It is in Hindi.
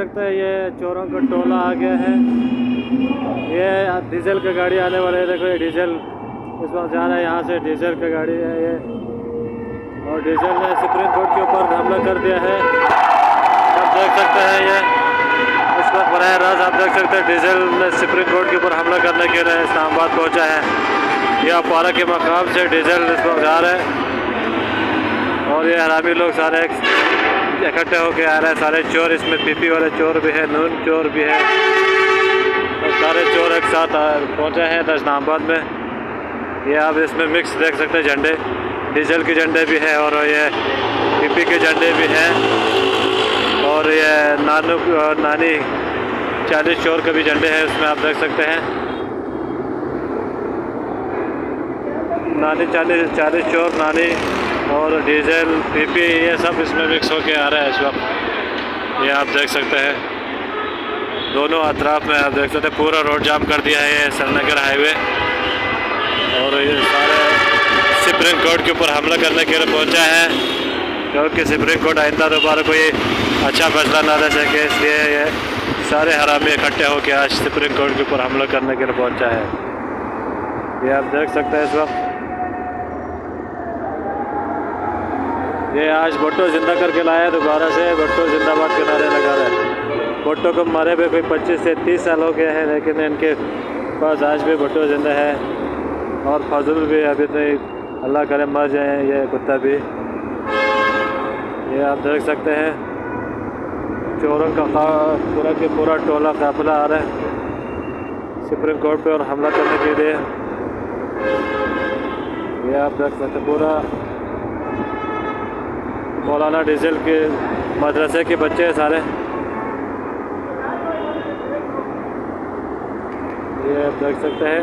सकते हैं ये चोरों का टोला आ गया है। ये डीजल का गाड़ी आने वाला है। देखो ये डीजल इस वक्त जा रहा है, यहाँ से डीजल का गाड़ी है ये। और डीजल ने सुप्रीम कोर्ट के ऊपर हमला कर दिया है। आप देख सकते हैं ये इस वक्त बरह रास्त आप देख सकते हैं डीजल ने सुप्रीम कोर्ट के ऊपर हमला करने के लिए इस्लामाबाद पहुँचा है। यह पारा के मकाम से डीजल इस वक्त जा रहा है और ये हरामी लोग सारे इकट्ठे होके आ रहे हैं। सारे चोर, इसमें पीपी वाले चोर भी है, नून चोर भी है और सारे चोर एक साथ पहुँचे हैं इस्लामाबाद में। ये आप इसमें मिक्स देख सकते हैं झंडे, डीजल के झंडे भी हैं और ये पीपी के झंडे भी हैं और ये नानू और नानी 40 चोर के भी झंडे हैं उसमें आप देख सकते हैं। नानी 40 चोर, नानी और डीजल, पीपी, ये सब इसमें मिक्स होके आ रहा है इस वक्त। ये आप देख सकते हैं दोनों अतराफ में आप देख सकते हैं पूरा रोड जाम कर दिया है ये श्रीनगर हाईवे। और ये सारे सुप्रीम कोर्ट के ऊपर हमला करने के लिए पहुंचा है क्योंकि सुप्रीम कोर्ट आइंदा दोबारा कोई अच्छा फैसला ना दे सके, इसलिए ये सारे हरामी इकट्ठे होकर आज सुप्रीम कोर्ट के ऊपर हमला करने के लिए पहुंचा है। ये आप देख सकते हैं इस वक्त ये आज भुट्टो जिंदा करके लाया है दोबारा से। भुट्टो जिंदाबाद के नारे लगा रहे हैं। भुट्टो को मारे हुए कोई 25 से 30 साल हो गए हैं लेकिन इनके पास आज भी भुट्टो जिंदा है और फजल भी अभी नहीं, अल्लाह करे मर जाए ये कुत्ता भी। ये आप देख सकते हैं चोरों का पूरा के पूरा टोला काफिला आ रहा है सुप्रीम कोर्ट पे और हमला करने के लिए। ये आप देख सकते हैं पूरा मौलाना डीजल के मदरसे के बच्चे हैं सारे। ये आप देख सकते हैं